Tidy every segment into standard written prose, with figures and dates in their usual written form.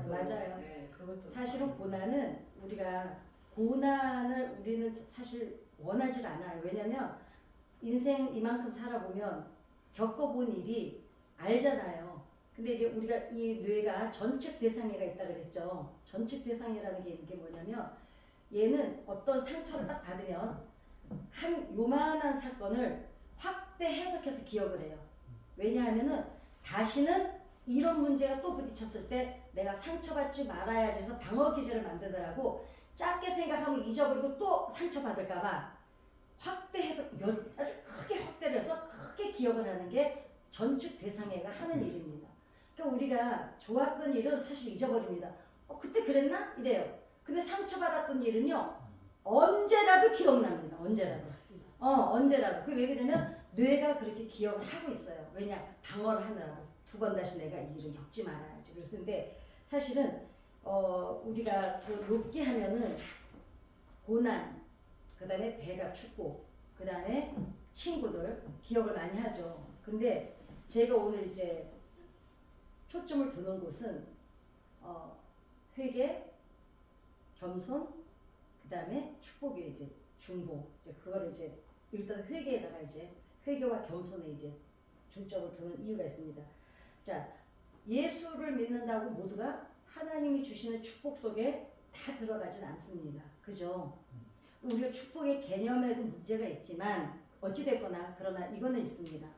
맞아요. 네, 그것도 사실은 고난은 고난을 우리는 사실 원하지 않아요. 왜냐면 인생 이만큼 살아보면 겪어본 일이 알잖아요. 근데 이게 우리가 이 뇌가 전측 대상회가 있다 그랬죠. 전측 대상회라는 게 이게 뭐냐면 얘는 어떤 상처를 딱 받으면 한 요만한 사건을 확대 해석해서 기억을 해요. 왜냐하면은 다시는 이런 문제가 또 부딪혔을 때 내가 상처받지 말아야지 해서 방어 기제를 만들더라고. 작게 생각하면 잊어버리고 또 상처받을까봐 확대해서 아주 크게 확대를 해서 크게 기억을 하는 게 전축 대상회가 하는 일입니다. 그러니까 우리가 좋았던 일은 사실 잊어버립니다. 그때 그랬나? 이래요. 근데 상처받았던 일은요, 언제라도 기억납니다. 언제라도. 언제라도. 그게 왜 그러냐면 뇌가 그렇게 기억을 하고 있어요. 왜냐? 방어를 하느라고. 두 번 다시 내가 이 일을 겪지 말아야지. 그랬는데 사실은 우리가 그 욥기 하면은 고난, 그 다음에 배가 축복, 그 다음에 친구들 기억을 많이 하죠. 근데 제가 오늘 이제 초점을 두는 곳은 회개, 겸손, 그 다음에 축복이 이제 중보. 이제 그거를 이제 일단 회개에다가 이제 회개와 겸손에 이제 중점을 두는 이유가 있습니다. 자, 예수를 믿는다고 모두가 하나님이 주시는 축복 속에 다 들어가진 않습니다. 그죠? 우리가 축복의 개념에도 문제가 있지만 어찌됐거나 그러나 이거는 있습니다.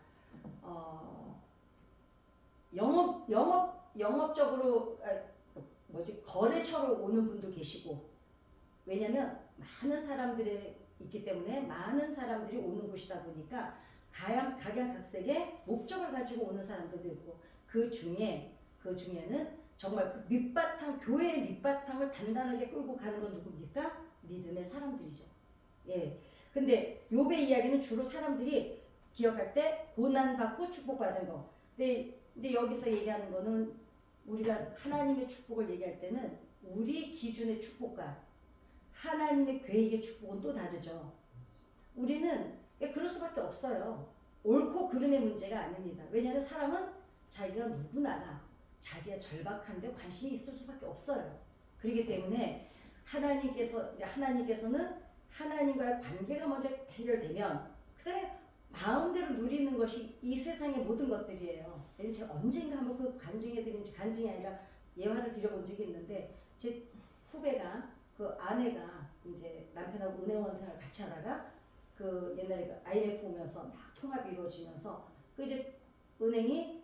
영업적으로 거래처로 오는 분도 계시고, 왜냐면 많은 사람들이 있기 때문에 많은 사람들이 오는 곳이다 보니까 각양각색의 목적을 가지고 오는 사람들도 있고, 그 중에는 정말 그 밑바탕, 교회의 밑바탕을 단단하게 끌고 가는 건 누굽니까? 믿음의 사람들이죠. 예. 근데 욥의 이야기는 주로 사람들이 기억할 때 고난받고 축복받은 거. 근데 이제 여기서 얘기하는 거는 우리가 하나님의 축복을 얘기할 때는 우리 기준의 축복과 하나님의 계획의 축복은 또 다르죠. 우리는 그럴 수밖에 없어요. 옳고 그름의 문제가 아닙니다. 왜냐하면 사람은 자기가 누구나 자기가 절박한데 관심이 있을 수밖에 없어요. 그렇기 때문에 하나님께서는 하나님과의 관계가 먼저 해결되면 그 다음에 마음대로 누리는 것이 이 세상의 모든 것들이에요. 제가 언젠가 한번 그 간증이 아니라 예화를 드려본 적이 있는데, 제 후배가 그 아내가 이제 남편하고 은행원 생활을 같이 하다가 그 옛날에 그 IMF 오면서 막 통합이 이루어지면서 그 이제 은행이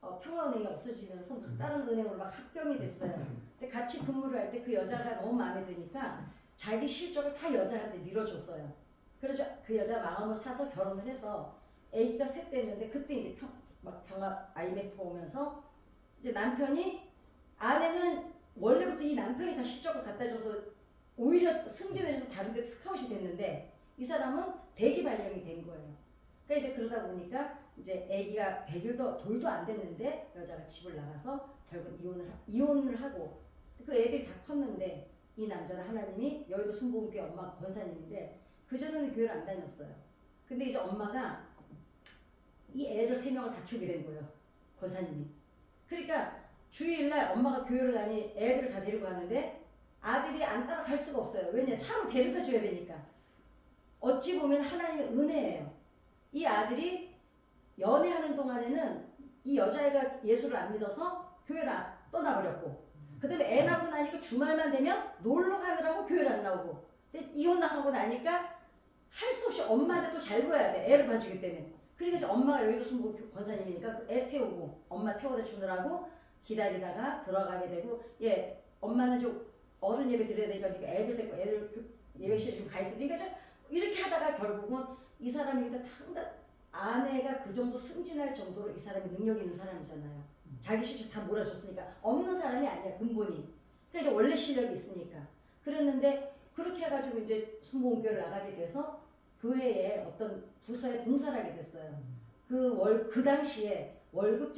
평화은행이 없어지면서 무슨 다른 은행으로 막 합병이 됐어요. 근데 같이 근무를 할 때 그 여자가 너무 마음에 드니까 자기 실적을 다 여자한테 밀어줬어요. 그래서 그 여자 마음을 사서 결혼을 해서 아기가 셋 됐는데, 그때 이제 평화 IMF 오면서 이제 아내는 원래부터 이 남편이 다 실적을 갖다 줘서 오히려 승진해서 다른 데 스카웃이 됐는데, 이 사람은 대기 발령이 된 거예요. 그러니까 이제 그러다 보니까 이제 아기가 100일도 돌도 안 됐는데 여자가 집을 나가서 결국 이혼을 하고, 그 애들이 다 컸는데 이 남자는 하나님이 여의도 순복음교회 엄마 권사님인데 그전에는 교회를 안 다녔어요. 근데 이제 엄마가 이 애를 3명을 다 키우게 된 거예요. 권사님이. 그러니까 주일날 엄마가 교회를 다니 애들을 다 데리고 가는데 아들이 안 따라갈 수가 없어요. 왜냐? 차로 데려다 줘야 되니까. 어찌 보면 하나님의 은혜예요. 이 아들이 연애하는 동안에는 이 여자애가 예수를 안 믿어서 교회를 떠나버렸고, 그 다음에 애 낳고 나니까 주말만 되면 놀러 가느라고 교회를 안 나오고, 근데 이혼하고 나니까 할 수 없이 엄마한테 또 잘 보여야 돼. 애를 봐주기 때문에. 그러니까 이제 엄마가 여의도 순복음 권사님이니까 그 애 태우고 엄마 태워다 주느라고 기다리다가 들어가게 되고, 엄마는 좀 어른 예배 드려야 되니까 애들 데리고 애들 예배실에 좀 가 있으니까 좀 이렇게 하다가 결국은 이 사람이 아내가 그 정도 승진할 정도로 이 사람이 능력 있는 사람이잖아요. 자기 실력 다 몰아줬으니까 없는 사람이 아니야, 근본이. 그러니까 이제 원래 실력이 있으니까. 그랬는데 그렇게 해가지고 이제 순복음교회를 나가게 돼서 교회에 어떤 부서에 봉사를 하게 됐어요. 그 당시에 월급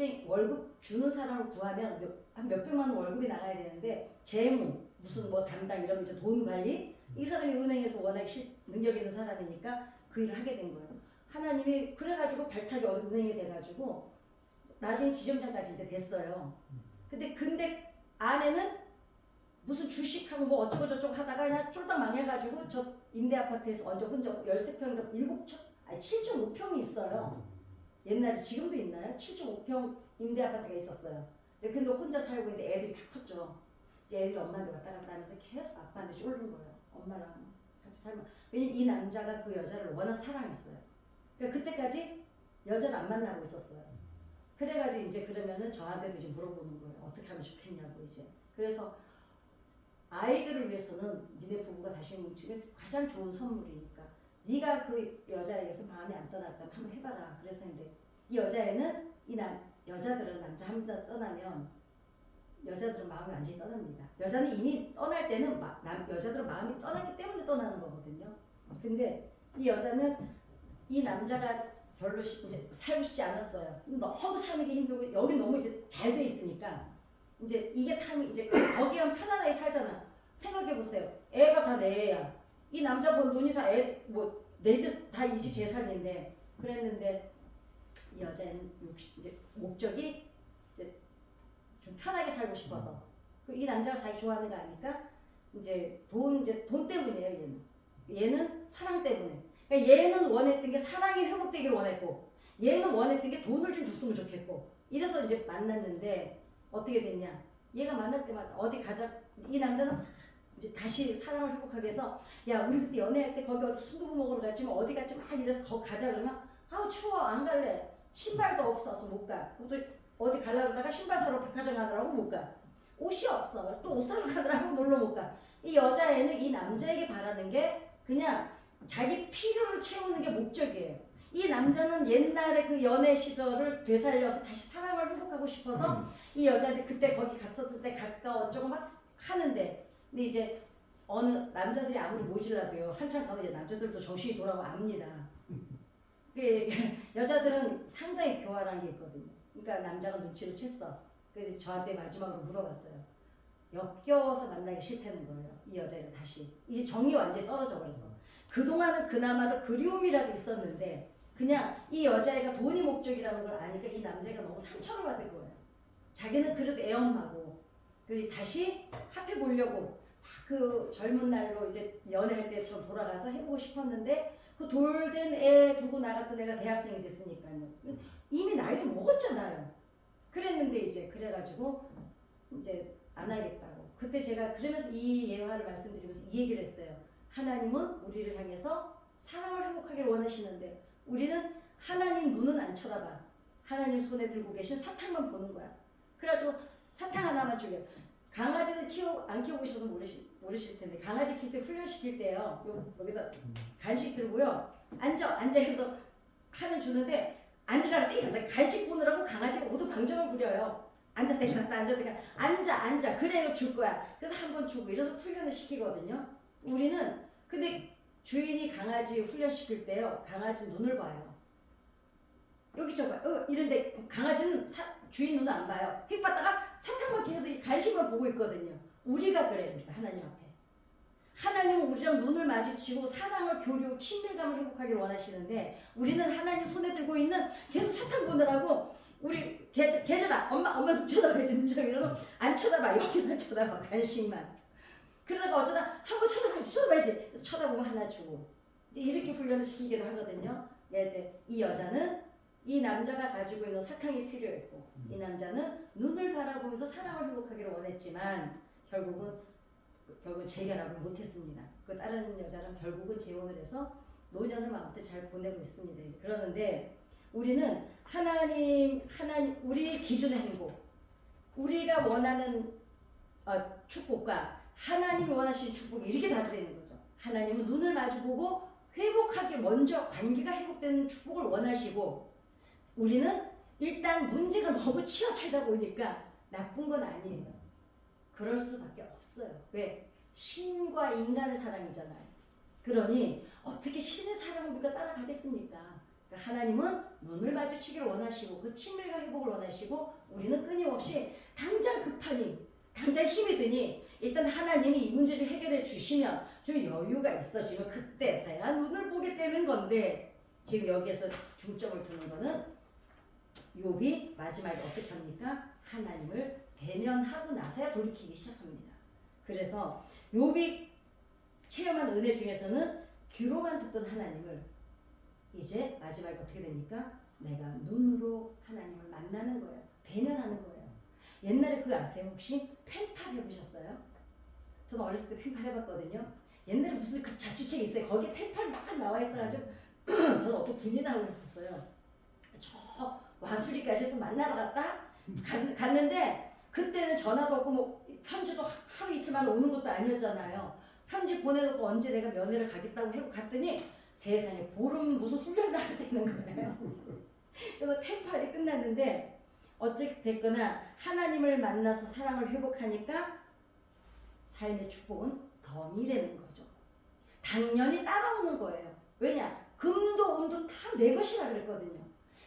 주는 사람을 구하면 한 몇백만 원 월급이 나가야 되는데, 재무, 무슨 뭐 담당 이런 이제 돈 관리, 이 사람이 은행에서 워낙 능력 있는 사람이니까 그 일을 하게 된 거예요. 하나님이 그래가지고 발탁이 은행이 돼가지고 나중에 지점장까지 이제 됐어요. 근데 아내는 무슨 주식하고 뭐 어쩌고 저쩌고 하다가 그냥 쫄딱 망해가지고 저 임대 아파트에서 언제 혼자 13평인가 7.5평이 있어요. 옛날에 지금도 있나요? 7.5평 임대 아파트가 있었어요. 근데 혼자 살고 있는데 애들이 다 컸죠. 이제 애들이 엄마한테 왔다 갔다 하면서 계속 아빠한테 쫄는 거예요. 엄마랑 같이 살면. 왜냐면 이 남자가 그 여자를 워낙 사랑했어요. 그러니까 그때까지 여자를 안 만나고 있었어요. 그래가지고 이제 그러면은 저한테도 이제 물어보는 거예요. 어떻게 하면 좋겠냐고 이제. 그래서 아이들을 위해서는 니네 부부가 다시 뭉치는 가장 좋은 선물이니까 네가 그 여자에게서 마음이 안 떠났다면 한번 해봐라. 그래서 근데 이 여자애는 여자들은 남자 한 번 떠나면 여자들은 마음이 완전히 떠납니다. 여자는 이미 떠날 때는 여자들은 마음이 떠났기 때문에 떠나는 거거든요. 근데 이 여자는 이 남자가 별로 이제 살고 싶지 않았어요. 너무 사는 게 힘들고 여기 너무 이제 잘 돼 있으니까 이제 이게 이제 거기만 편안하게 살잖아. 생각해 보세요. 애가 다 내 애야. 이 남자 본 돈이 다 다 이 집 재산인데 그랬는데 이 여자는 이제 목적이 이제 좀 편하게 살고 싶어서 이 남자가 자기 좋아하는 거 아니까 이제 돈 때문이에요. 얘는 사랑 때문에. 그러니까 얘는 원했던 게 사랑이 회복되기를 원했고 얘는 원했던 게 돈을 좀 줬으면 좋겠고 이래서 이제 만났는데 어떻게 됐냐? 얘가 만날 때마다 어디 가자. 이 남자는 이제 다시 사랑을 회복하기 위해서 야 우리 그때 연애할 때 거기 어디 순두부 먹으러 갔지만 어디 갔지 막 이래서 거 가자 그러면 아우 추워 안 갈래. 신발도 없어서 못 가. 그것도 어디 가려고 그러다가 신발 사러 백화점 가느라고 못 가. 옷이 없어. 또 옷 사러 가느라고 놀러 못 가. 이 여자애는 이 남자에게 바라는 게 그냥 자기 필요를 채우는 게 목적이에요. 이 남자는 옛날에 그 연애 시절을 되살려서 다시 사랑을 회복하고 싶어서 이 여자한테 그때 거기 갔었을 때 가까워 어쩌고 막 하는데 근데 이제 어느 남자들이 아무리 모질라도요 한참 가면 이제 남자들도 정신이 돌아오고 압니다. 여자들은 상당히 교활한 게 있거든요. 그러니까 남자가 눈치를 챘어. 그래서 저한테 마지막으로 물어봤어요. 역겨워서 만나기 싫다는 거예요. 이 여자가 다시. 이제 정이 완전히 떨어져 버렸어. 그동안은 그나마도 그리움이라도 있었는데 그냥 이 여자애가 돈이 목적이라는 걸 아니까 이 남자가 너무 상처를 받을 거예요. 자기는 그래도 애엄마고 그래서 다시 합해 보려고 그 젊은 날로 이제 연애할 때처럼 돌아가서 해보고 싶었는데 그 돌된 애 두고 나갔던 애가 대학생이 됐으니까요. 이미 나이도 먹었잖아요. 그랬는데 이제 그래가지고 이제 안 하겠다고. 그때 제가 그러면서 이 예화를 말씀드리면서 이 얘기를 했어요. 하나님은 우리를 향해서 사랑을 회복하기를 원하시는데 우리는 하나님 눈은 안 쳐다봐. 하나님 손에 들고 계신 사탕만 보는 거야. 그래가지고 사탕 하나만 주려. 강아지는 안 키워보셔서 모르실 텐데 강아지 키울 때 훈련시킬 때요. 여기다 간식 들고요. 앉아서 하면 주는데 앉으라고 때 간식 보느라고 강아지가 모두 방정을 부려요. 앉았다 일어났다 앉았다 일어났다. 앉아 그래요 줄 거야. 그래서 한 번 주고 이래서 훈련을 시키거든요. 우리는 근데 주인이 강아지 훈련시킬 때요. 강아지 눈을 봐요. 여기 저거 이런데 강아지는 주인 눈을 안 봐요. 휙 봤다가 사탕만 계속 간식만 보고 있거든요. 우리가 그래요. 우리가 하나님 앞에. 하나님은 우리랑 눈을 마주치고 사랑을 교류, 친밀감을 회복하기를 원하시는데 우리는 하나님 손에 들고 있는 계속 사탕 보느라고 우리 계절아 엄마 눈 쳐다봐야지 이러고 안 쳐다봐. 여기만 쳐다봐. 간식만. 그러다가 어쩌다 한번 쳐다봐야지. 그래서 쳐다보면 하나 주고 이렇게 훈련을 시키기도 하거든요. 이제 이 여자는 이 남자가 가지고 있는 사탕이 필요했고 이 남자는 눈을 바라보면서 사랑을 회복하기를 원했지만 결국은 재결합을 못했습니다. 그 다른 여자랑 결국은 재혼을 해서 노년을 마음껏 잘 보내고 있습니다. 그러는데 우리는 하나님 우리 기준의 행복, 우리가 원하는 축복과 하나님이 원하시는 축복이 이렇게 다르다는 거죠. 하나님은 눈을 마주보고 회복하기 먼저 관계가 회복되는 축복을 원하시고 우리는 일단 문제가 너무 치여 살다 보니까 나쁜 건 아니에요. 그럴 수밖에 없어요. 왜? 신과 인간의 사랑이잖아요. 그러니 어떻게 신의 사랑을 우리가 따라가겠습니까? 그러니까 하나님은 눈을 마주치기를 원하시고 그 친밀과 회복을 원하시고 우리는 끊임없이 당장 급하니 당장 힘이 드니 일단 하나님이 이 문제 좀 해결해 주시면 좀 여유가 있어지면 그때서야 눈을 보게 되는 건데 지금 여기에서 중점을 두는 거는 욥이 마지막에 어떻게 합니까? 하나님을 대면하고 나서야 돌이키기 시작합니다. 그래서 욥이 체험한 은혜 중에서는 귀로만 듣던 하나님을 이제 마지막에 어떻게 됩니까? 내가 눈으로 하나님을 만나는 거예요. 대면하는 거예요. 옛날에 그거 아세요? 혹시 펜팔 해보셨어요? 저는 어렸을 때 펜팔 해봤거든요. 옛날에 무슨 그 잡지책 있어요. 거기에 펜팔 막 나와 있어가지고 저는 어떤 군인하고 있었어요. 저 와수리까지 또 만나러 갔는데 그때는 전화도 없고 뭐 편지도 하루 이틀만 오는 것도 아니었잖아요. 편지 보내놓고 언제 내가 면회를 가겠다고 해고 갔더니 세상에 보름 무슨 훈련 나갈 때는 거예요. 그래서 펜팔이 끝났는데 어찌됐거나 하나님을 만나서 사랑을 회복하니까 삶의 축복은 덤이라는 거죠. 당연히 따라오는 거예요. 왜냐? 금도 은도 다 내 것이라 그랬거든요.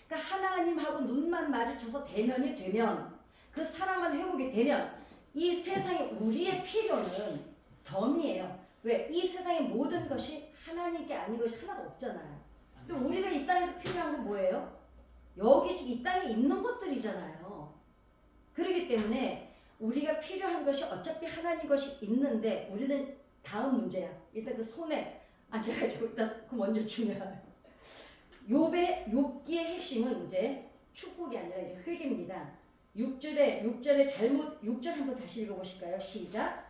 그러니까 하나님하고 눈만 마주쳐서 대면이 되면 그 사랑만 회복이 되면 이 세상에 우리의 필요는 덤이에요. 왜? 이 세상의 모든 것이 하나님께 아닌 것이 하나도 없잖아요. 근데 우리가 이 땅에서 필요한 건 뭐예요? 여기 지금 이 땅에 있는 것들이잖아요. 그렇기 때문에 우리가 필요한 것이 어차피 하나님 것이 있는데 우리는 다음 문제야. 일단 그 손에 앉아가지고 일단 그 먼저 중요해요. 욥기의 핵심은 이제 축복이 아니라 이제 회개입니다. 6절에 잘못 6절 한번 다시 읽어보실까요? 시작.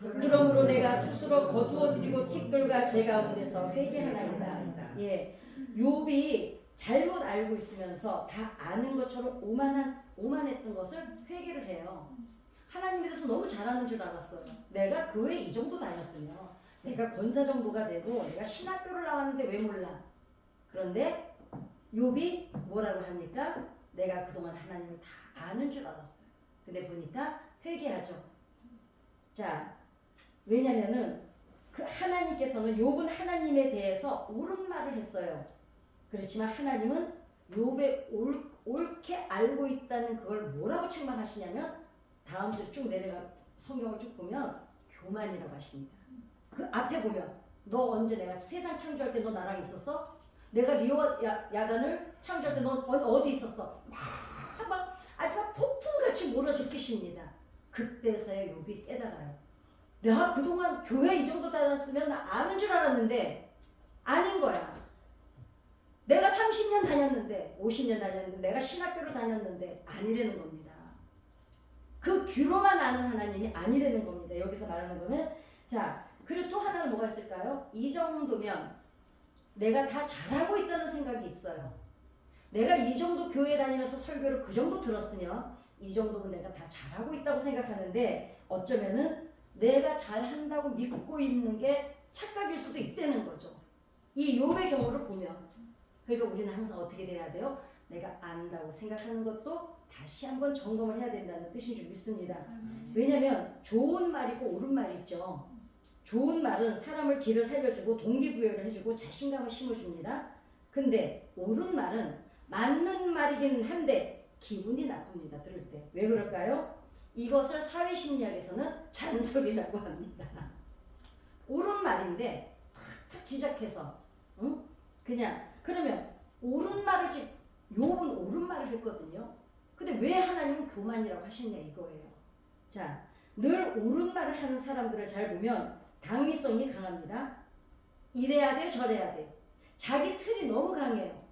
그러므로 내가 스스로 거두어드리고 티끌과 제 가운데서 회개하나이다. 예, 욥이 잘못 알고 있으면서 다 아는 것처럼 오만했던 것을 회개를 해요. 하나님에 대해서 너무 잘하는 줄 알았어요. 내가 교회 이 정도 다녔으면 내가 권사 정도가 되고 내가 신학교를 나왔는데 왜 몰라? 그런데 욥이 뭐라고 합니까? 내가 그동안 하나님을 다 아는 줄 알았어요. 근데 보니까 회개하죠. 자, 왜냐면은 그 하나님께서는 욥은 하나님에 대해서 옳은 말을 했어요. 그렇지만 하나님은 욥의 옳게 알고 있다는 그걸 뭐라고 책망하시냐면 다음 주 쭉 내려가 성경을 쭉 보면 교만이라고 하십니다. 그 앞에 보면 너 언제 내가 세상 창조할 때 너 나랑 있었어? 내가 리오와 야단을 창조할 때 너 어디 있었어? 막 아주 막 폭풍같이 몰아짓기십니다. 그때서야 욥이 깨달아요. 내가 그동안 교회 이 정도 다녔으면 아는 줄 알았는데 아닌 거야. 내가 30년 다녔는데 50년 다녔는데 내가 신학교를 다녔는데 아니라는 겁니다. 그 귀로만 아는 하나님이 아니라는 겁니다. 여기서 말하는 거는 자 그리고 또 하나는 뭐가 있을까요? 이 정도면 내가 다 잘하고 있다는 생각이 있어요. 내가 이 정도 교회 다니면서 설교를 그 정도 들었으면 이 정도면 내가 다 잘하고 있다고 생각하는데 어쩌면은 내가 잘한다고 믿고 있는 게 착각일 수도 있다는 거죠. 이 욥의 경우를 보면 그러니까 우리는 항상 어떻게 돼야 돼요? 내가 안다고 생각하는 것도 다시 한번 점검을 해야 된다는 뜻인 줄 믿습니다. 왜냐하면 좋은 말이고 옳은 말이 있죠. 좋은 말은 사람을 길을 살려주고 동기부여를 해주고 자신감을 심어줍니다. 근데 옳은 말은 맞는 말이긴 한데 기분이 나쁩니다. 들을 때. 왜 그럴까요? 이것을 사회심리학에서는 잔소리라고 합니다. 옳은 말인데 탁탁 지적해서 응? 그냥 그러면 옳은 말을 욥은 옳은 말을 했거든요. 근데 왜 하나님은 교만이라고 하시냐 이거예요. 자, 늘 옳은 말을 하는 사람들을 잘 보면 당위성이 강합니다. 이래야 돼 저래야 돼. 자기 틀이 너무 강해요.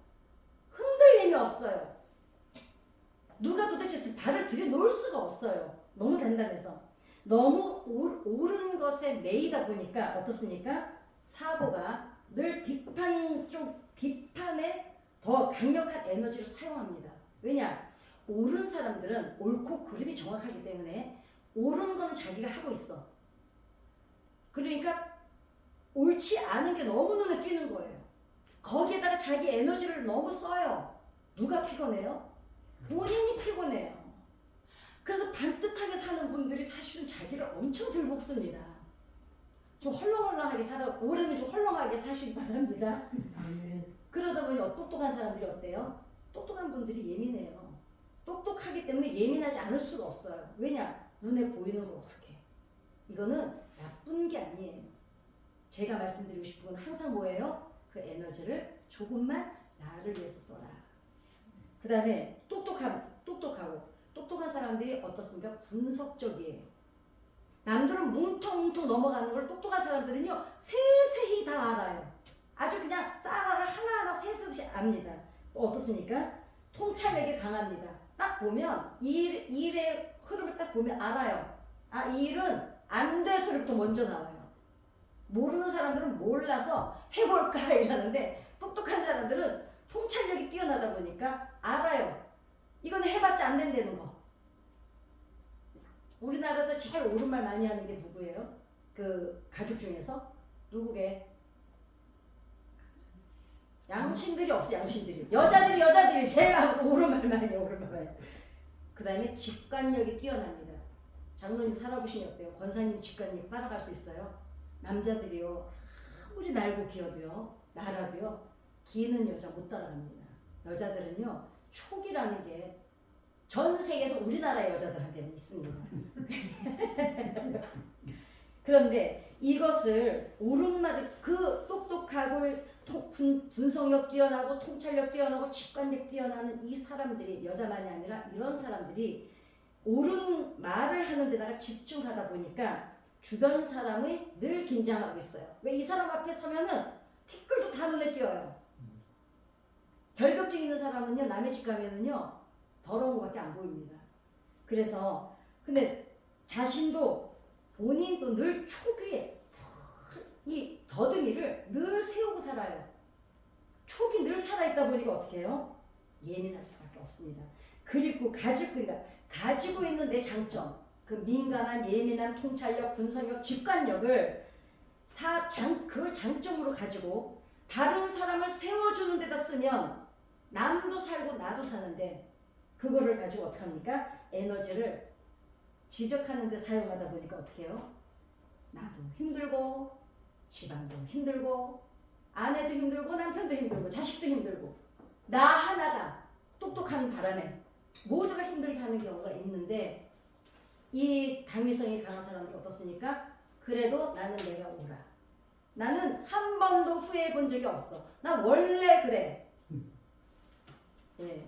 흔들림이 없어요. 누가 도대체 발을 들여놓을 수가 없어요. 너무 단단해서. 너무 옳은 것에 매이다 보니까 어떻습니까? 사고가 늘 비판에 더 강력한 에너지를 사용합니다. 왜냐? 옳은 사람들은 옳고 그름이 정확하기 때문에 옳은 건 자기가 하고 있어. 그러니까 옳지 않은 게 너무 눈에 띄는 거예요. 거기에다가 자기 에너지를 너무 써요. 누가 피곤해요? 본인이 피곤해요. 그래서 반듯하게 사는 분들이 사실은 자기를 엄청 들볶습니다. 좀 헐렁헐렁하게 올해는 좀 헐렁하게 사시기 바랍니다. 그러다 보니 똑똑한 사람들이 어때요? 똑똑한 분들이 예민해요. 똑똑하기 때문에 예민하지 않을 수가 없어요. 왜냐? 눈에 보이는 걸 어떻게 해. 이거는 나쁜 게 아니에요. 제가 말씀드리고 싶은 건 항상 뭐예요? 그 에너지를 조금만 나를 위해서 써라. 그 다음에 똑똑하고 똑똑한 사람들이 어떻습니까? 분석적이에요. 남들은 뭉텅뭉텅 넘어가는 걸 똑똑한 사람들은요 세세히 다 알아요. 아주 그냥 쌀알을 하나하나 세세히 압니다. 어떻습니까? 통찰력이 강합니다. 딱 보면 일의 흐름을 딱 보면 알아요. 아, 이 일은 안 돼 소리부터 먼저 나와요. 모르는 사람들은 몰라서 해볼까 이러는데 똑똑한 사람들은 통찰력이 뛰어나다 보니까 알아요. 이건 해봤자 안 된다는 거. 우리나라에서 제일 옳은 말 많이 하는 게 누구예요? 그 가족 중에서 누구게? 양심들이 없어. 양심들이 여자들이 제일 옳은 말 많이 해요. 옳은 말 많이. 그 다음에 직관력이 뛰어납니다. 장로님 살아보시니 어때요? 권사님 직관력 따라갈 수 있어요? 남자들이요 아무리 날고 기어도요 나라도요 기는 여자 못 따라갑니다. 여자들은요 촉이라는 게 전 세계에서 우리나라 여자들한테는 있습니다. 그런데 이것을 옳은 말을 그 똑똑하고 분석력 뛰어나고 통찰력 뛰어나고 직관력 뛰어나는 이 사람들이 여자만이 아니라 이런 사람들이 옳은 말을 하는 데다가 집중하다 보니까 주변 사람이 늘 긴장하고 있어요. 왜 이 사람 앞에 서면은 티끌도 다 눈에 띄어요. 결벽증 있는 사람은요 남의 집 가면은요 더러운 것밖에 안 보입니다. 그래서 근데 자신도 본인도 늘 촉에 이 더듬이를 늘 세우고 살아요. 촉이 늘 살아있다 보니까 어떻게 해요? 예민할 수밖에 없습니다. 그리고 가지고 있는 내 장점, 그 민감한 예민함, 통찰력, 분석력, 직관력을 그걸 장점으로 가지고 다른 사람을 세워주는 데다 쓰면 남도 살고 나도 사는데 그거를 가지고 어떻게 합니까? 에너지를 지적하는 데 사용하다 보니까 어떻게 해요? 나도 힘들고 집안도 힘들고 아내도 힘들고 남편도 힘들고 자식도 힘들고 나 하나가 똑똑한 바람에 모두가 힘들게 하는 경우가 있는데 이 당위성이 강한 사람들은 어떻습니까? 그래도 나는 내가 옳아. 나는 한 번도 후회해 본 적이 없어. 나 원래 그래. 예.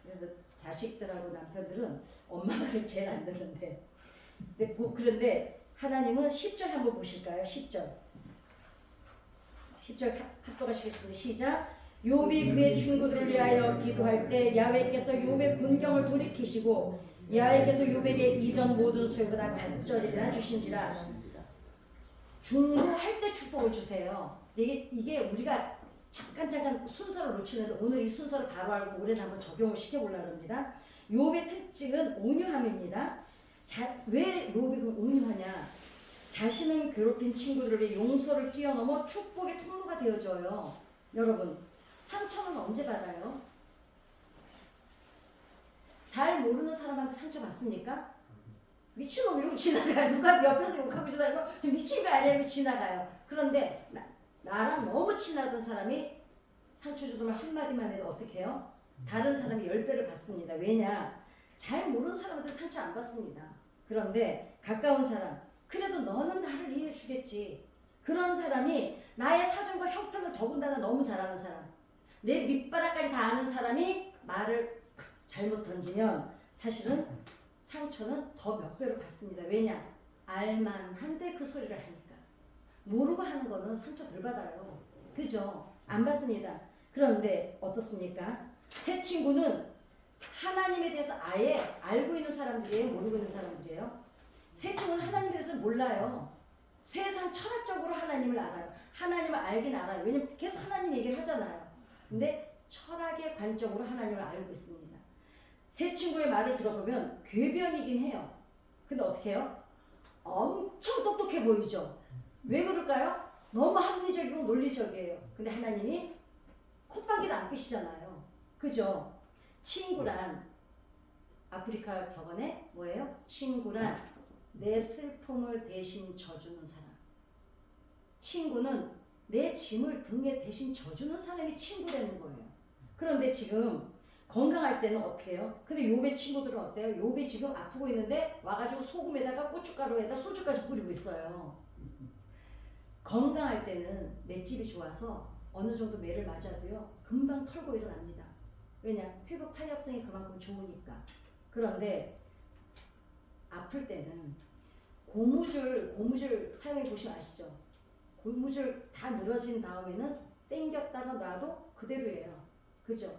그래서 자식들하고 남편들은 엄마 말을 제일 안 듣는데 그런데 하나님은 10절 한번 보실까요? 10절 합독하시겠습니다. 시작. 욥이 그의 친구들을 위하여 기도할 때 야훼께서 욥의 군경을 돌이키시고 야훼께서 욥에게 이전 모든 소유보다 간절이나 주신지라. 중보할 때 축복을 주세요. 이게 우리가 잠깐 순서를 놓치는데 오늘 이 순서를 바로 알고 올해는 한번 적용을 시켜보려고 합니다. 욥의 특징은 온유함입니다. 왜 욥이 온유하냐? 자신을 괴롭힌 친구들의 용서를 뛰어넘어 축복의 통로가 되어줘요. 여러분, 상처는 언제 받아요? 잘 모르는 사람한테 상처 받습니까? 미친놈 이러고 지나가요. 누가 옆에서 욕하고 지나가고 저 미친 거 아니야 이러고 지나가요. 그런데 나랑 너무 친하던 사람이 상처 주더면 한마디만 해도 어떻게 해요? 다른 사람이 10배를 받습니다. 왜냐? 잘 모르는 사람한테 상처 안 받습니다. 그런데 가까운 사람, 그래도 너는 나를 이해해 주겠지. 그런 사람이 나의 사정과 형편을 더군다나 너무 잘 아는 사람, 내 밑바닥까지 다 아는 사람이 말을 잘못 던지면 사실은 상처는 더 몇 배로 받습니다. 왜냐? 알만한데 그 소리를 하니까. 모르고 하는 거는 상처 덜 받아요. 그죠? 안 받습니다. 그런데 어떻습니까? 새 친구는 하나님에 대해서 아예 알고 있는 사람들이에요? 모르고 있는 사람들이에요? 새 친구는 하나님에 대해서 몰라요. 세상 철학적으로 하나님을 알아요. 하나님을 알긴 알아요. 왜냐면 계속 하나님 얘기를 하잖아요. 근데 철학의 관점으로 하나님을 알고 있습니다. 새 친구의 말을 들어보면 궤변이긴 해요. 근데 어떻게 해요? 엄청 똑똑해 보이죠? 왜 그럴까요? 너무 합리적이고 논리적이에요. 근데 하나님이 콧방귀도 안 뀌시잖아요. 그죠? 친구란 아프리카 격언에 뭐예요? 친구란 내 슬픔을 대신 져주는 사람. 친구는 내 짐을 등에 대신 져주는 사람이 친구라는 거예요. 그런데 지금 건강할 때는 어떻게 해요? 근데 욥의 친구들은 어때요? 욥이 지금 아프고 있는데 와가지고 소금에다가 고춧가루에다 소주까지 뿌리고 있어요. 건강할 때는 맷집이 좋아서 어느 정도 매를 맞아도요 금방 털고 일어납니다. 왜냐? 회복 탄력성이 그만큼 좋으니까. 그런데 아플 때는 고무줄 사용해 보시면 아시죠? 고무줄 다 늘어진 다음에는 당겼다가 놔도 그대로예요. 그죠?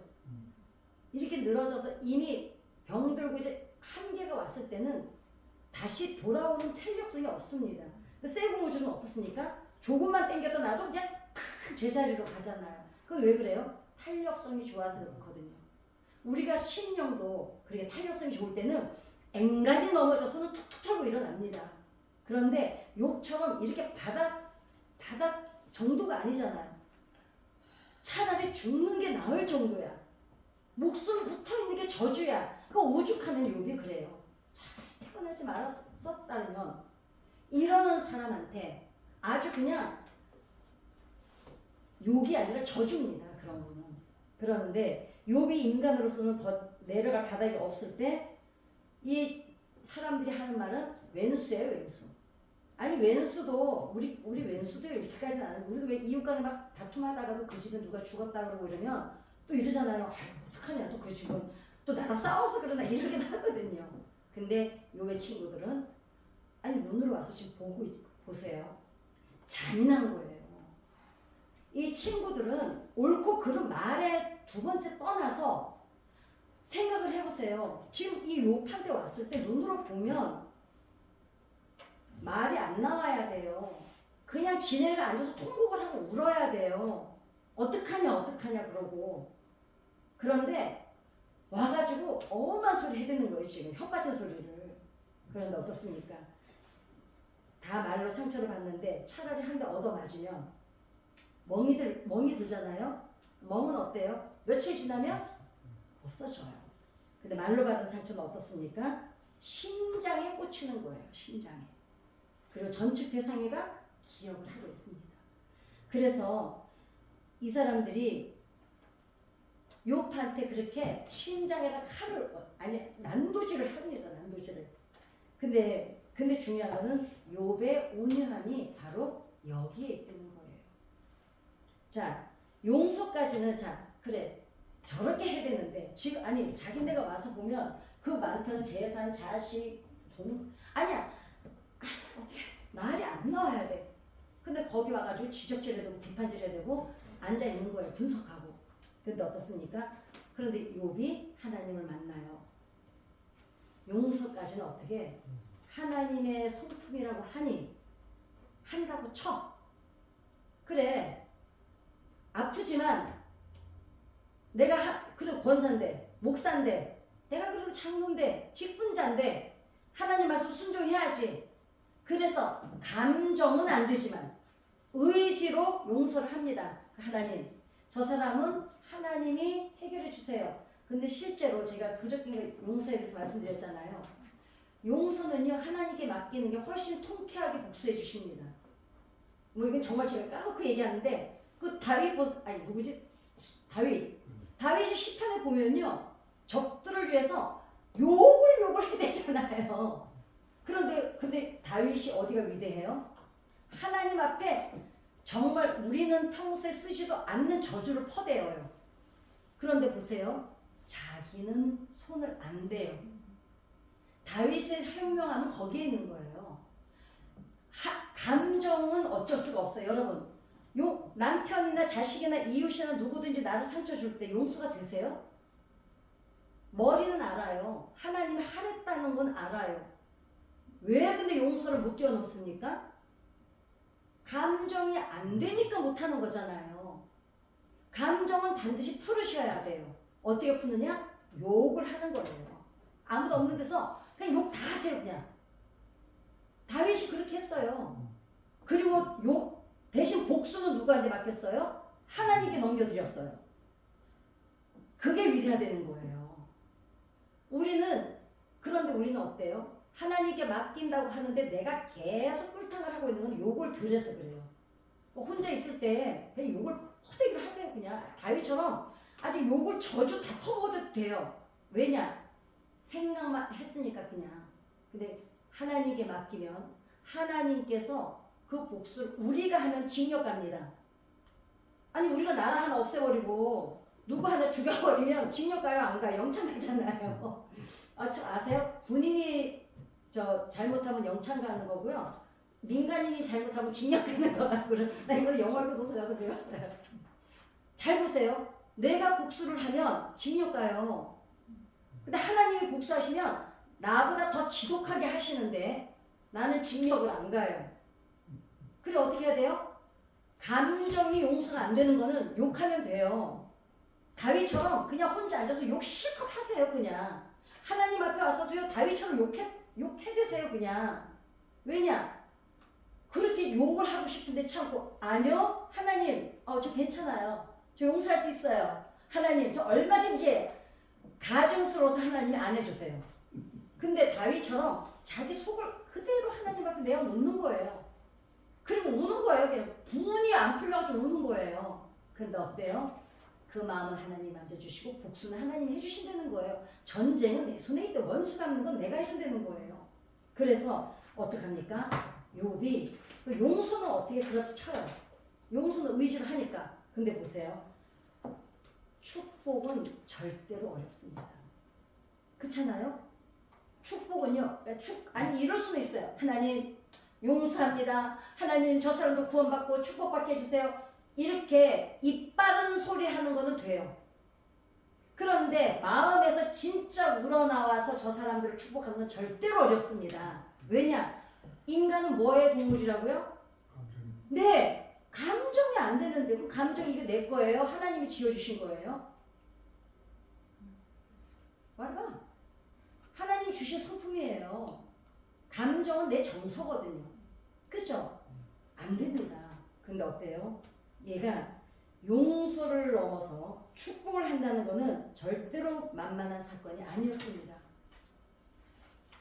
이렇게 늘어져서 이미 병들고 이제 한계가 왔을 때는 다시 돌아오는 탄력성이 없습니다. 새 고무줄은 어떻습니까? 조금만 당겼다 놔도 그냥 탁 제자리로 가잖아요. 그건 왜 그래요? 탄력성이 좋아서 그렇거든요. 우리가 신령도 그렇게 탄력성이 좋을 때는 앵간히 넘어져서는 툭툭 털고 일어납니다. 그런데 욕처럼 이렇게 바닥 정도가 아니잖아요. 차라리 죽는 게 나을 정도야. 목숨 붙어있는 게 저주야. 그 오죽하면 욕이 그래요. 차라리 태어나지 말았었다면 이러는 사람한테 아주 그냥 욕이 아니라 저주입니다. 그런 거는. 그러는데 욥이 인간으로서는 더 내려갈 바닥이 없을 때 이 사람들이 하는 말은 왼수예요, 왼수. 아니 왼수도 우리 왼수도 이렇게까지는 안 해요. 우리도 왜 이웃간에 막 다툼하다가도 그 집에 누가 죽었다 그러고 이러면 또 이러잖아요. 아유 어떡하냐 또 그 집은 또 나랑 싸워서 그러나 이러긴 하거든요. 근데 욥의 친구들은 아니 눈으로 와서 지금 보세요. 잔인한 거예요. 이 친구들은 옳고 그른 말에 두 번째 떠나서 생각을 해보세요. 지금 이 욥한테 왔을 때 눈으로 보면 말이 안 나와야 돼요. 그냥 지네가 앉아서 통곡을 하고 울어야 돼요. 어떡하냐 그러고. 그런데 와가지고 어마한 소리 해대는 거예요. 지금 혀 빠진 소리를. 그런데 어떻습니까? 다 말로 상처를 받는데 차라리 한 대 얻어맞으면 멍이 들잖아요. 멍은 어때요? 며칠 지나면 없어져요. 근데 말로 받은 상처는 어떻습니까? 심장에 꽂히는 거예요. 심장에. 그리고 전축 대상회가 기억을 하고 있습니다. 그래서 이 사람들이 욥한테 그렇게 심장에다 난도질을 합니다. 난도질을. 근데 중요한 거는 욥의 온유함이 바로 여기에 있다는 거예요. 자, 용서까지는 그래 저렇게 해야 되는데 지금 아니 자기네가 와서 보면 그 많던 재산, 자식, 돈 아니야. 어떻게 말이 안 나와야 돼. 근데 거기 와가지고 지적질해야 되고 비판질해야 되고 앉아 있는 거예요. 분석하고. 근데 어떻습니까? 그런데 욥이 하나님을 만나요. 용서까지는 어떻게 하나님의 성품이라고 한다고 쳐. 그래 아프지만 내가 그래도 권사인데 목사인데 내가 그래도 장로인데 직분자인데 하나님 말씀 순종해야지. 그래서 감정은 안 되지만 의지로 용서를 합니다. 하나님 저 사람은 하나님이 해결해 주세요. 근데 실제로 제가 그저께 용서에 대해서 말씀드렸잖아요. 용서는요 하나님께 맡기는 게 훨씬 통쾌하게 복수해 주십니다. 뭐 이건 정말 제가 까놓고 얘기하는데 그 다윗이 시편에 보면요 적들을 위해서 욕을 해야 되잖아요. 근데 다윗이 어디가 위대해요? 하나님 앞에 정말 우리는 평소에 쓰지도 않는 저주를 퍼대어요. 그런데 보세요. 자기는 손을 안 대요. 다윗의 현명함은 거기에 있는 거예요. 감정은 어쩔 수가 없어요. 여러분 남편이나 자식이나 이웃이나 누구든지 나를 상처 줄 때 용서가 되세요? 머리는 알아요. 하나님이 하랬다는 건 알아요. 왜 근데 용서를 못 뛰어넘습니까? 감정이 안 되니까 못하는 거잖아요. 감정은 반드시 풀으셔야 돼요. 어떻게 푸느냐? 욕을 하는 거예요. 아무도 없는 데서 그냥 욕 다 하세요. 그냥. 다윗이 그렇게 했어요. 그리고 대신 복수는 누구한테 맡겼어요? 하나님께 넘겨드렸어요. 그게 위대하다는 거예요. 그런데 우리는 어때요? 하나님께 맡긴다고 하는데 내가 계속 꿀탕을 하고 있는 건 욕을 들여서 그래요. 혼자 있을 때 그냥 욕을 허대기를 하세요. 그냥 다윗처럼 아주 욕을 저주 다 퍼부어도 돼요. 왜냐? 생각만 했으니까 그냥. 근데 하나님께 맡기면 하나님께서 그 복수를 우리가 하면 징역 갑니다. 아니 우리가 나라 하나 없애버리고 누구 하나 죽여버리면 징역 가요 안 가요? 영창 가잖아요. 저 아세요? 군인이 잘못하면 영창 가는 거고요. 민간인이 잘못하면 징역 가는 거라고 그래. 나 이거 영어학교 도서 가서 배웠어요. 잘 보세요. 내가 복수를 하면 징역 가요. 근데 하나님이 복수하시면 나보다 더 지독하게 하시는데 나는 징역을 안 가요. 그래 어떻게 해야 돼요? 감정이 용서가 안 되는 거는 욕하면 돼요. 다윗처럼 그냥 혼자 앉아서 욕 실컷 하세요. 그냥 하나님 앞에 와서도요 다윗처럼 욕해대세요. 그냥 왜냐? 그렇게 욕을 하고 싶은데 참고 아니요 하나님 저 괜찮아요. 저 용서할 수 있어요. 하나님 저 얼마든지 가증스러워서 하나님이 안 해주세요. 근데 다윗처럼 자기 속을 그대로 하나님 앞에 내어놓는 거예요. 그리고 우는 거예요. 그냥 분이 안 풀려가지고 우는 거예요. 근데 어때요? 그 마음은 하나님이 만져주시고 복수는 하나님이 해주신다는 거예요. 전쟁은 내 손에 있대. 원수 갚는 건 내가 해준다는 거예요. 그래서 어떡합니까? 욥이 그 용서는 어떻게 그렇지 쳐요. 용서는 의지를 하니까. 근데 보세요. 축복은 절대로 어렵습니다. 그렇잖아요? 축복은요. 아니 이럴 수는 있어요. 하나님 용서합니다. 하나님 저 사람도 구원받고 축복받게 해주세요. 이렇게 입 바른 소리 하는 거는 돼요. 그런데 마음에서 진짜 우러나와서 저 사람들을 축복하는 건 절대로 어렵습니다. 왜냐? 인간은 뭐의 동물이라고요? 네, 감정이 안 되는데 그 감정이 이게 내 거예요? 하나님이 지어주신 거예요? 말해봐. 하나님이 주신 성품이에요. 감정은 내 정서거든요. 그죠? 안 됩니다. 근데 어때요? 얘가 용서를 넘어서 축복을 한다는 거는 절대로 만만한 사건이 아니었습니다.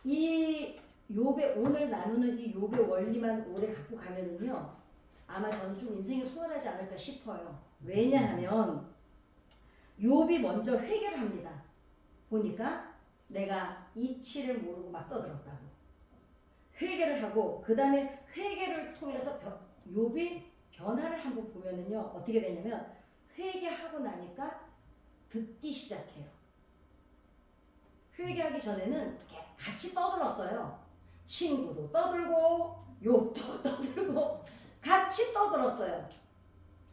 이 욥의 오늘 나누는 이 욥의 원리만 오래 갖고 가면은요 아마 저는 좀 인생이 수월하지 않을까 싶어요. 왜냐하면 욥이 먼저 회개를 합니다. 보니까 내가 이치를 모르고 막 떠들었다고 회개를 하고 그 다음에 회개를 통해서 욥이 변화를 한번 보면은요 어떻게 되냐면 회개하고 나니까 듣기 시작해요. 회개하기 전에는 같이 떠들었어요. 친구도 떠들고 욥도 떠들고 같이 떠들었어요.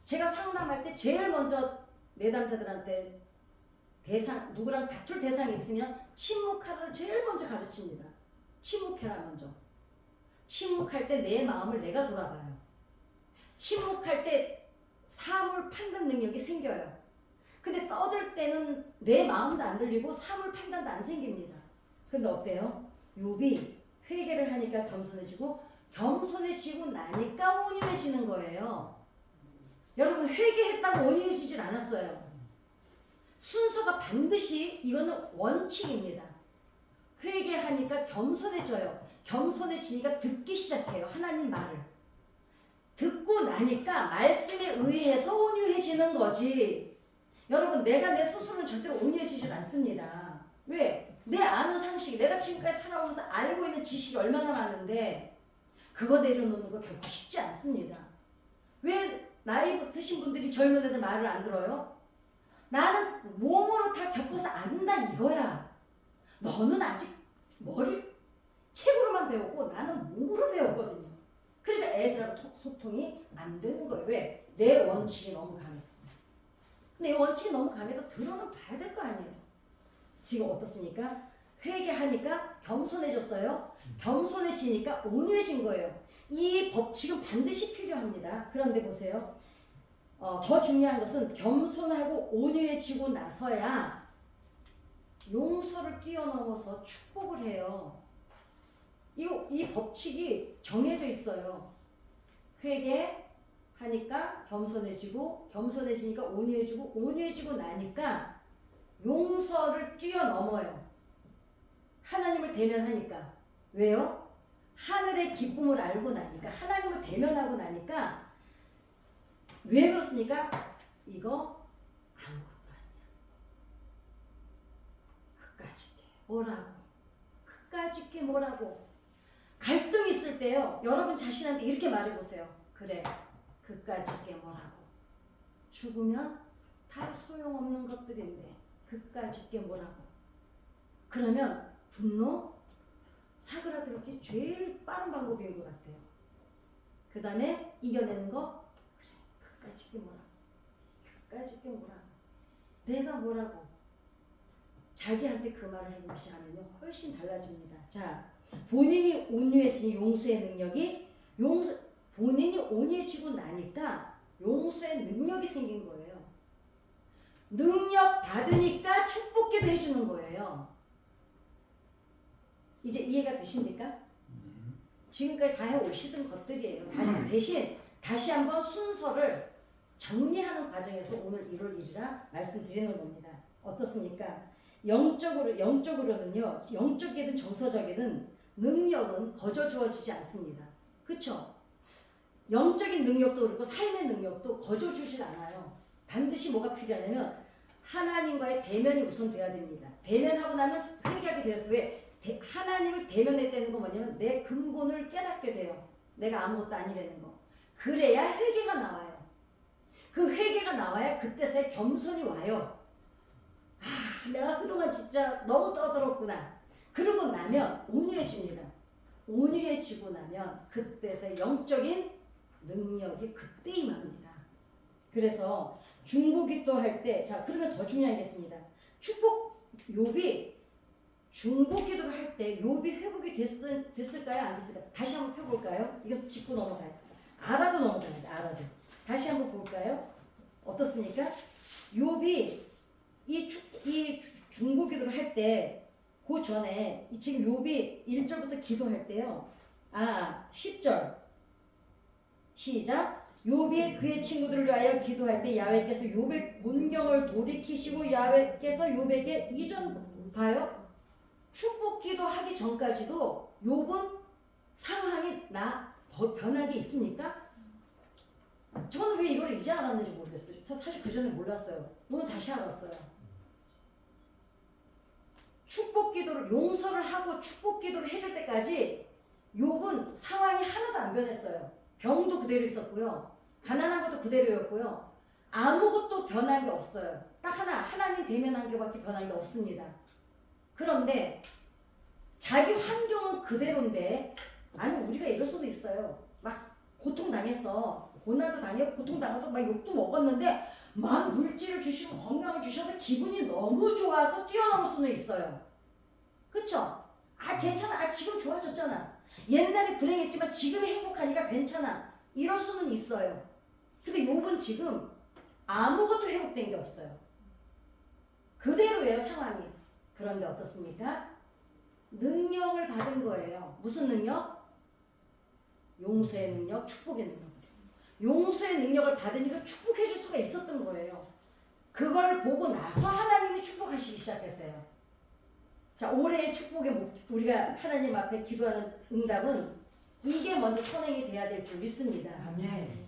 제가 상담할 때 제일 먼저 내담자들한테 누구랑 다툴 대상이 있으면 침묵하라를 제일 먼저 가르칩니다. 침묵해라 먼저. 침묵할 때 내 마음을 내가 돌아봐요. 침묵할 때 사물 판단 능력이 생겨요. 근데 떠들 때는 내 마음도 안 들리고 사물 판단도 안 생깁니다. 근데 어때요? 욥이 회개를 하니까 겸손해지고 나니까 온유해지는 거예요. 여러분 회개했다고 온유해지질 않았어요. 순서가 반드시 이거는 원칙입니다. 회개하니까 겸손해져요. 겸손해지니까 듣기 시작해요. 하나님 말을. 듣고 나니까 말씀에 의해서 온유해지는 거지. 여러분 내가 내 스스로는 절대로 온유해지질 않습니다. 왜? 내 아는 상식, 내가 지금까지 살아오면서 알고 있는 지식이 얼마나 많은데 그거 내려놓는 거 결코 쉽지 않습니다. 왜 나이 드신 분들이 젊은 애들 말을 안 들어요? 나는 몸으로 다 겪어서 안다 이거야. 너는 아직 책으로만 배웠고 나는 몸으로 배웠거든요. 그러니까 애들하고 소통이 안 되는 거예요. 왜? 내 원칙이 너무 강했어. 근데 이 원칙이 너무 강해도 들어는 봐야 될 거 아니에요. 지금 어떻습니까? 회개하니까 겸손해졌어요. 겸손해지니까 온유해진 거예요. 이 법칙은 반드시 필요합니다. 그런데 보세요. 더 중요한 것은 겸손하고 온유해지고 나서야 용서를 뛰어넘어서 축복을 해요. 이 법칙이 정해져 있어요. 회개하니까 겸손해지니까 온유해지고 나니까 용서를 뛰어넘어요. 하나님을 대면하니까. 왜요? 하늘의 기쁨을 알고 나니까, 하나님을 대면하고 나니까. 왜 그렇습니까? 이거 아무것도 아니야. 그까짓 게 뭐라고. 갈등 있을 때요. 여러분 자신한테 이렇게 말해보세요. 그래, 그까짓 게 뭐라고. 죽으면 다 소용없는 것들인데 그까짓 게 뭐라고. 그러면 분노, 사그라들기 제일 빠른 방법인 것 같아요. 그 다음에 이겨내는 거, 그래, 끝까지 깨물어. 끝까지 깨물어. 내가 뭐라고. 자기한테 그 말을 하는 것이 하면요 훨씬 달라집니다. 자, 본인이 온유해지니 용서의 능력이 본인이 온유해지고 나니까 용서의 능력이 생긴 거예요. 능력 받으니까 축복기도 해주는 거예요. 이제 이해가 되십니까? 지금까지 다 해오시던 것들이에요. 대신 다시 한번 순서를 정리하는 과정에서 오늘 1월 1일이라 말씀드리는 겁니다. 어떻습니까? 영적으로는요, 영적이든 정서적이든 능력은 거저 주어지지 않습니다. 그쵸? 영적인 능력도 그렇고 삶의 능력도 거저 주질 않아요. 반드시 뭐가 필요하냐면 하나님과의 대면이 우선 돼야 됩니다. 대면하고 나면 회개하게 되었어요. 왜? 하나님을 대면했다는 건 뭐냐면 내 근본을 깨닫게 돼요. 내가 아무것도 아니라는 거. 그래야 회개가 나와요. 그 회개가 나와야 그때서야 겸손이 와요. 아, 내가 그동안 진짜 너무 떠들었구나. 그러고 나면 온유해집니다. 온유해지고 나면 그때서 영적인 능력이 그때 임합니다. 그래서 중보기도 할 때, 자 그러면 더 중요한 게 있습니다. 욥이 중보기도를 할 때 욥이 회복이 됐을까요? 안 됐을까요? 다시 한번 펴볼까요? 이거 짚고 넘어가요. 알아도 넘어가야 돼. 알아도. 다시 한번 볼까요? 어떻습니까? 욥이 이 중보기도를 할 때 그 전에 지금 욥이 1절부터 기도할 때요. 10절 시작. 욥이 그의 친구들을 위하여 기도할 때 야훼께서 욥의 곤경을 돌이키시고 야훼께서 욥에게 이전 봐요. 축복기도 하기 전까지도 욥은 상황이 변하게 있습니까? 저는 왜 이걸 이제 알았는지 모르겠어요. 저 사실 그 전에 몰랐어요. 오늘 다시 알았어요. 축복기도를 용서를 하고 축복기도를 해줄 때까지 욥은 상황이 하나도 안 변했어요. 병도 그대로 있었고요. 가난한 것도 그대로였고요. 아무것도 변한 게 없어요. 딱 하나님 대면한 게밖에 변한 게 없습니다. 그런데 자기 환경은 그대로인데 아니 우리가 이럴 수도 있어요. 막 고통당했어. 고난도 당했고 고통당하고 막 욕도 먹었는데 막 물질을 주시고 건강을 주셔서 기분이 너무 좋아서 뛰어넘을 수는 있어요. 그쵸? 괜찮아. 지금 좋아졌잖아. 옛날에 불행했지만 지금 행복하니까 괜찮아. 이럴 수는 있어요. 근데 욥은 지금 아무것도 회복된 게 없어요. 그대로예요, 상황이. 그런데 어떻습니까? 능력을 받은 거예요. 무슨 능력? 용서의 능력, 축복의 능력. 용서의 능력을 받으니까 축복해 줄 수가 있었던 거예요. 그걸 보고 나서 하나님이 축복하시기 시작했어요. 자, 올해의 축복의 우리가 하나님 앞에 기도하는 응답은 이게 먼저 선행이 돼야 될 줄 믿습니다.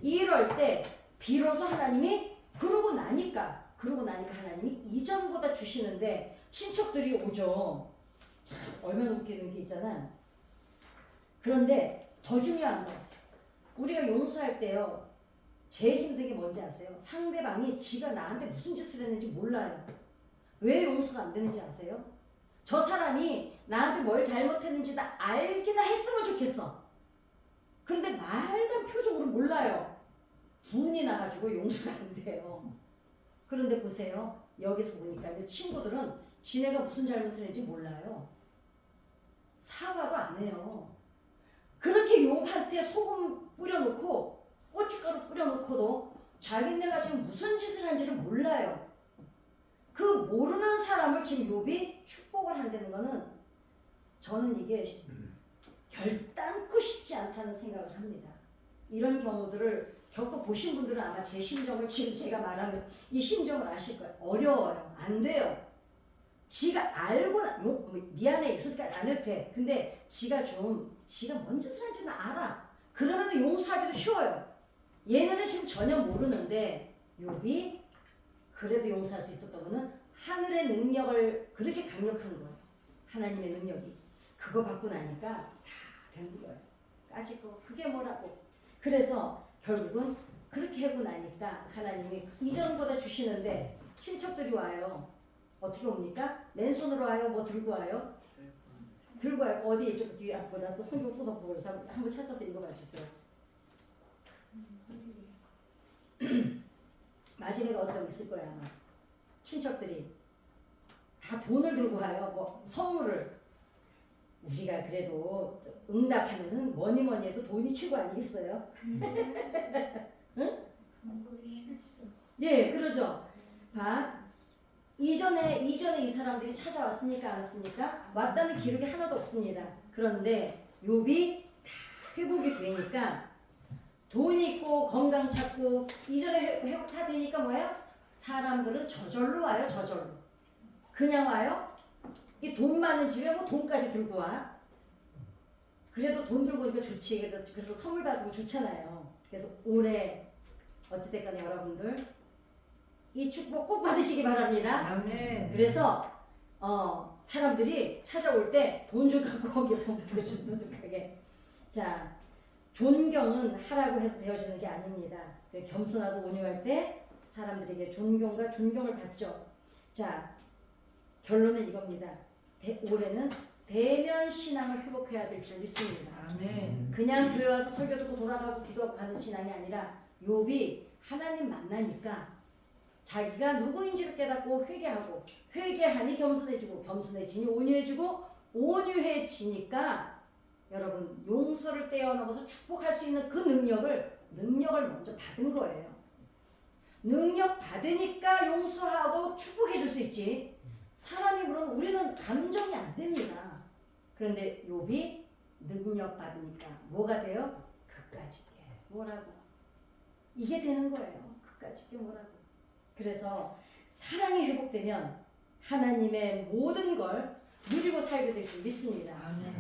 이럴 때 비로소 하나님이 그러고 나니까 하나님이 이전보다 주시는데 친척들이 오죠. 참 얼마나 웃기는 게 있잖아. 그런데 더 중요한 거 우리가 용서할 때요. 제일 힘든 게 뭔지 아세요? 상대방이 지가 나한테 무슨 짓을 했는지 몰라요. 왜 용서가 안 되는지 아세요? 저 사람이 나한테 뭘 잘못했는지 나 알기나 했으면 좋겠어. 그런데 말간 표정으로 몰라요. 분이 나가지고 용서가 안 돼요. 그런데 보세요. 여기서 보니까요. 친구들은 지네가 무슨 잘못을 했는지 몰라요. 사과도 안 해요. 그렇게 욥한테 소금 뿌려놓고 고춧가루 뿌려놓고도 자기네가 지금 무슨 짓을 한지를 몰라요. 그 모르는 사람을 지금 욥이 축복을 한다는 거는 저는 이게 결단코 쉽지 않다는 생각을 합니다. 이런 경우들을 겪어보신 분들은 아마 제 심정을 지금 제가 말하는 이 심정을 아실 거예요. 어려워요. 안 돼요. 지가 알고 미안해 이 소리까지 안 해도 돼. 근데 지가 뭔 짓을 한지는 알아. 그러면 용서하기도 쉬워요. 얘네들 지금 전혀 모르는데 욥이 그래도 용서할 수 있었던 거는 하늘의 능력을 그렇게 강력한 거예요. 하나님의 능력이. 그거 받고 나니까 다 되는 거예요. 까짓거 그게 뭐라고. 그래서 결국은 그렇게 하고 나니까 하나님이 이전보다 주시는데 친척들이 와요. 어떻게 옵니까? 맨손으로 와요? 뭐 들고 와요? 들고 와요. 어디 이쪽 뒤에 앞보다 또 성경 또 덮고 그래서 한번 찾아서 읽어봐 주세요. 마지막에 어디가 있을 거야 아마. 친척들이 다 돈을 들고 와요. 뭐 선물을. 우리가 그래도 응답하면은 뭐니 해도 돈이 최고 아니겠어요? 응? 예, 그러죠. 봐. 이전에 이 사람들이 찾아왔습니까? 안 왔습니까? 왔다는 기록이 하나도 없습니다. 그런데 욥이 다 회복이 되니까 돈 있고 건강 찾고 이전에 회복 다 되니까 뭐예요? 사람들은 저절로 와요. 저절로. 그냥 와요? 이 돈 많은 집에 뭐 돈까지 들고 와. 그래도 돈 들고 오니까 좋지. 그래서 선물 받으면 좋잖아요. 그래서 올해 어찌됐건 여러분들 이 축복 꼭 받으시기 바랍니다. 아멘. 그래서 사람들이 찾아올 때 돈 좀 갖고 오게 두둑하게. 자, 존경은 하라고 해서 되어지는 게 아닙니다. 겸손하고 온유할 때 사람들에게 존경과 존경을 받죠. 자, 결론은 이겁니다. 올해는 대면 신앙을 회복해야 될 줄 믿습니다. 아멘. 그냥 교회 와서 설교 듣고 돌아가고 기도하고 가는 신앙이 아니라 욥이 하나님 만나니까 자기가 누구인지를 깨닫고 회개하고 회개하니 겸손해지고 겸손해지니 온유해지고 온유해지니까 여러분 용서를 떼어넘어서 축복할 수 있는 그 능력을 먼저 받은 거예요. 능력 받으니까 용서하고 축복해 줄 수 있지. 사람이 그러면 우리는 감정이 안 됩니다. 그런데 욥이 능력 받으니까 뭐가 돼요? 그까짓 게 뭐라고? 이게 되는 거예요. 그까짓 게 뭐라고? 그래서 사랑이 회복되면 하나님의 모든 걸 누리고 살게 될 줄 믿습니다. 아멘.